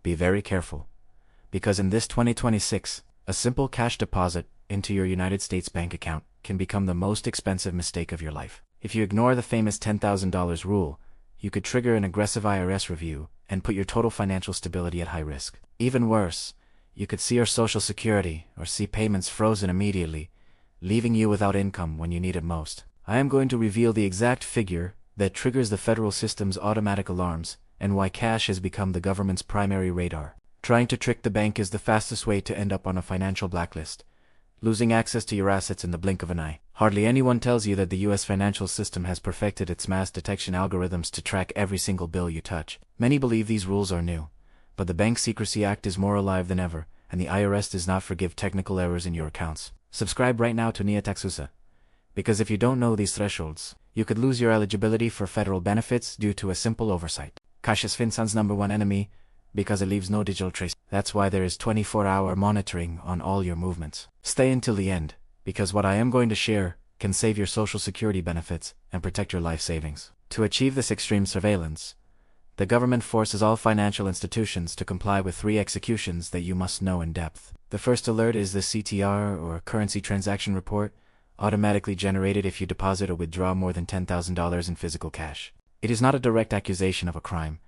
be very careful. Because in this 2026, a simple cash deposit into your United States bank account can become the most expensive mistake of your life. If you ignore the famous $10,000 rule, you could trigger an aggressive IRS review and put your total financial stability at high risk. Even worse, you could see your Social Security or see payments frozen immediately, leaving you without income when you need it most. I am going to reveal the exact figure that triggers the federal system's automatic alarms and why cash has become the government's primary radar. Trying to trick the bank is the fastest way to end up on a financial blacklist, losing access to your assets in the blink of an eye. Hardly anyone tells you that the US financial system has perfected its mass detection algorithms to track every single bill you touch. Many believe these rules are new, but the Bank Secrecy Act is more alive than ever, and the IRS does not forgive technical errors in your accounts. Subscribe right now to Nia Taxusa, because if you don't know these thresholds, you could lose your eligibility for federal benefits due to a simple oversight. Cash is FinCEN's #1 enemy, because it leaves no digital trace. That's why there is 24-hour monitoring on all your movements. Stay until the end, because what I am going to share can save your Social Security benefits and protect your life savings. To achieve this extreme surveillance, the government forces all financial institutions to comply with 3 executions that you must know in depth. The first alert is the CTR, or Currency Transaction Report, automatically generated if you deposit or withdraw more than $10,000 in physical cash. It is not a direct accusation of a crime,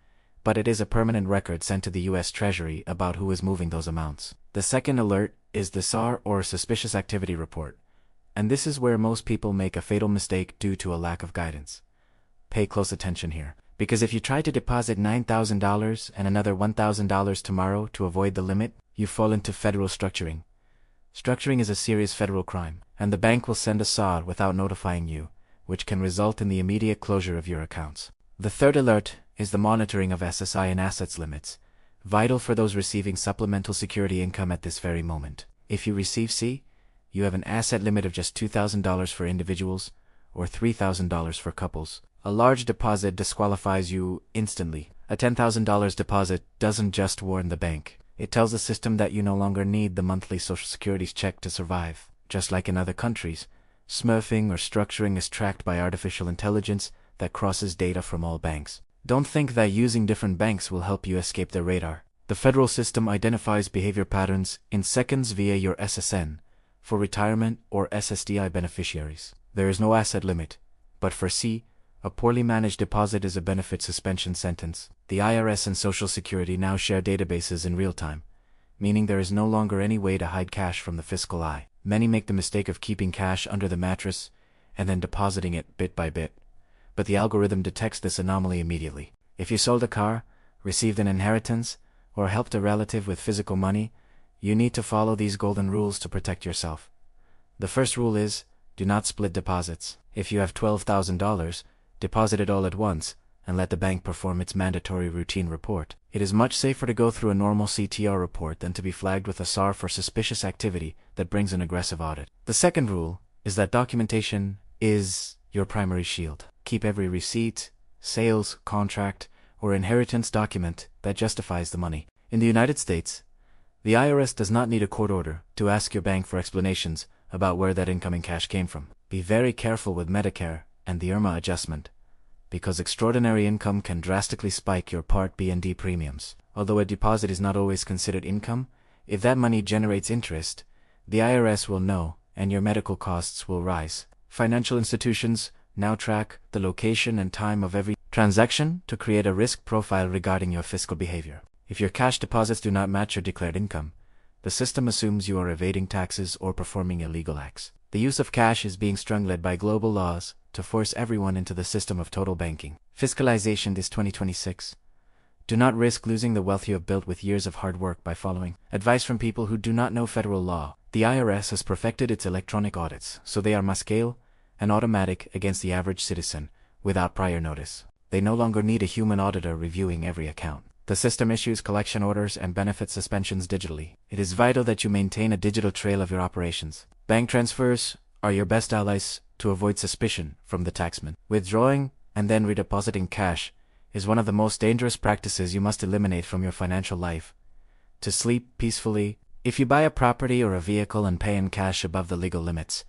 but it is a permanent record sent to the US Treasury about who is moving those amounts. The second alert is the SAR, or Suspicious Activity Report, and this is where most people make a fatal mistake due to a lack of guidance. Pay close attention here, because if you try to deposit $9,000 and another $1,000 tomorrow to avoid the limit, you fall into federal structuring. Structuring is a serious federal crime, and the bank will send a SAR without notifying you, which can result in the immediate closure of your accounts. The third alert is the monitoring of SSI and assets limits, vital for those receiving supplemental security income at this very moment. If you receive C, you have an asset limit of just $2,000 for individuals or $3,000 for couples. A large deposit disqualifies you instantly. A $10,000 deposit doesn't just warn the bank. It tells the system that you no longer need the monthly Social Security check to survive. Just like in other countries, smurfing or structuring is tracked by artificial intelligence that crosses data from all banks. Don't think that using different banks will help you escape their radar. The federal system identifies behavior patterns in seconds via your SSN for retirement or SSDI beneficiaries. There is no asset limit, but for C, a poorly managed deposit is a benefit suspension sentence. The IRS and Social Security now share databases in real time, meaning there is no longer any way to hide cash from the fiscal eye. Many make the mistake of keeping cash under the mattress and then depositing it bit by bit, but the algorithm detects this anomaly immediately. If you sold a car, received an inheritance, or helped a relative with physical money, you need to follow these golden rules to protect yourself. The first rule is, do not split deposits. If you have $12,000, deposit it all at once, and let the bank perform its mandatory routine report. It is much safer to go through a normal CTR report than to be flagged with a SAR for suspicious activity that brings an aggressive audit. The second rule is that documentation is your primary shield. Keep every receipt, sales, contract, or inheritance document that justifies the money. In the United States, the IRS does not need a court order to ask your bank for explanations about where that incoming cash came from. Be very careful with Medicare and the IRMA adjustment, because extraordinary income can drastically spike your Part B and D premiums. Although a deposit is not always considered income, if that money generates interest, the IRS will know and your medical costs will rise. Financial institutions now track the location and time of every transaction to create a risk profile regarding your fiscal behavior. If your cash deposits do not match your declared income, the system assumes you are evading taxes or performing illegal acts. The use of cash is being strong-led by global laws to force everyone into the system of total banking. Fiscalization this 2026. Do not risk losing the wealth you have built with years of hard work by following advice from people who do not know federal law. The IRS has perfected its electronic audits, so they are mass scale and automatic against the average citizen without prior notice. They no longer need a human auditor reviewing every account. The system issues collection orders and benefit suspensions digitally. It is vital that you maintain a digital trail of your operations. Bank transfers are your best allies to avoid suspicion from the taxman. Withdrawing and then redepositing cash is one of the most dangerous practices you must eliminate from your financial life. To sleep peacefully, if you buy a property or a vehicle and pay in cash above the legal limits,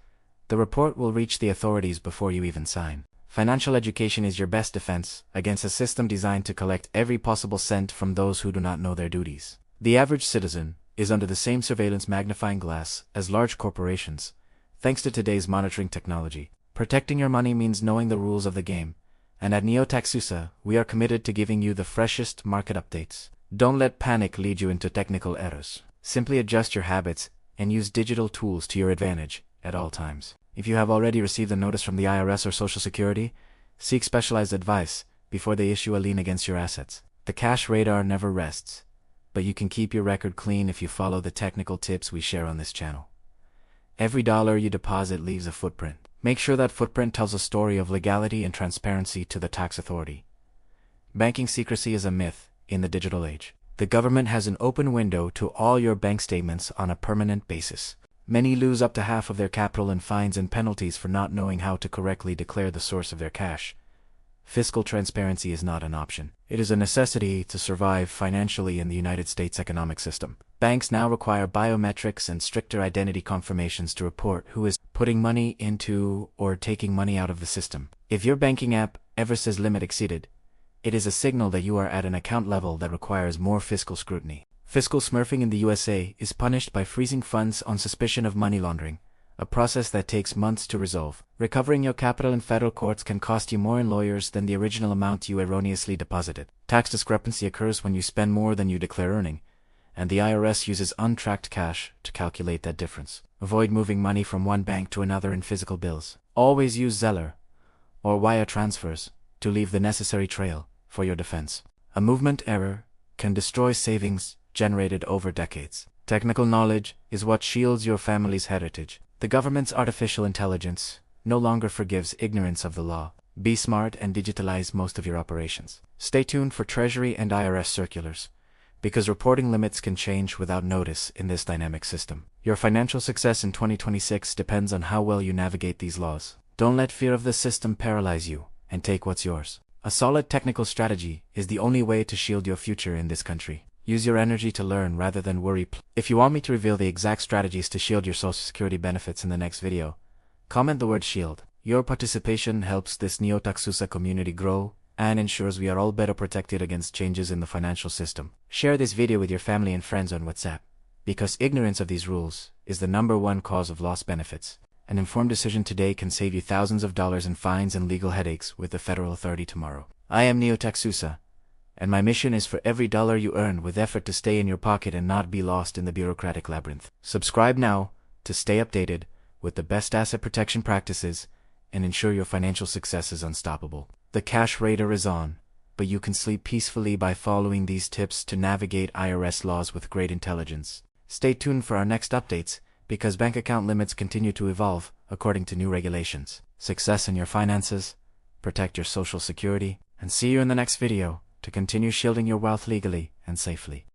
the report will reach the authorities before you even sign. Financial education is your best defense against a system designed to collect every possible cent from those who do not know their duties. The average citizen is under the same surveillance magnifying glass as large corporations, thanks to today's monitoring technology. Protecting your money means knowing the rules of the game, and at NeoTaxUSA, we are committed to giving you the freshest market updates. Don't let panic lead you into technical errors. Simply adjust your habits and use digital tools to your advantage at all times. If you have already received a notice from the IRS or Social Security, seek specialized advice before they issue a lien against your assets. The cash radar never rests, but you can keep your record clean if you follow the technical tips we share on this channel. Every dollar you deposit leaves a footprint. Make sure that footprint tells a story of legality and transparency to the tax authority. Banking secrecy is a myth in the digital age. The government has an open window to all your bank statements on a permanent basis. Many lose up to half of their capital in fines and penalties for not knowing how to correctly declare the source of their cash. Fiscal transparency is not an option. It is a necessity to survive financially in the United States economic system. Banks now require biometrics and stricter identity confirmations to report who is putting money into or taking money out of the system. If your banking app ever says limit exceeded, it is a signal that you are at an account level that requires more fiscal scrutiny. Fiscal smurfing in the USA is punished by freezing funds on suspicion of money laundering, a process that takes months to resolve. Recovering your capital in federal courts can cost you more in lawyers than the original amount you erroneously deposited. Tax discrepancy occurs when you spend more than you declare earning, and the IRS uses untracked cash to calculate that difference. Avoid moving money from one bank to another in physical bills. Always use Zeller or wire transfers to leave the necessary trail for your defense. A movement error can destroy savings generated over decades. Technical knowledge is what shields your family's heritage. The government's artificial intelligence no longer forgives ignorance of the law. Be smart and digitalize most of your operations. Stay tuned for Treasury and IRS circulars, because reporting limits can change without notice in this dynamic system. Your financial success in 2026 depends on how well you navigate these laws. Don't let fear of the system paralyze you, and take what's yours. A solid technical strategy is the only way to shield your future in this country. Use your energy to learn rather than worry. If you want me to reveal the exact strategies to shield your Social Security benefits in the next video, comment the word shield. Your participation helps this NeoTaxUSA community grow and ensures we are all better protected against changes in the financial system. Share this video with your family and friends on WhatsApp, because ignorance of these rules is the #1 cause of lost benefits. An informed decision today can save you thousands of dollars in fines and legal headaches with the federal authority tomorrow. I am NeoTaxUSA, and my mission is for every dollar you earn with effort to stay in your pocket and not be lost in the bureaucratic labyrinth. Subscribe now to stay updated with the best asset protection practices and ensure your financial success is unstoppable. The cash radar is on, but you can sleep peacefully by following these tips to navigate IRS laws with great intelligence. Stay tuned for our next updates, because bank account limits continue to evolve according to new regulations. Success in your finances, protect your Social Security, and see you in the next video to continue shielding your wealth legally and safely.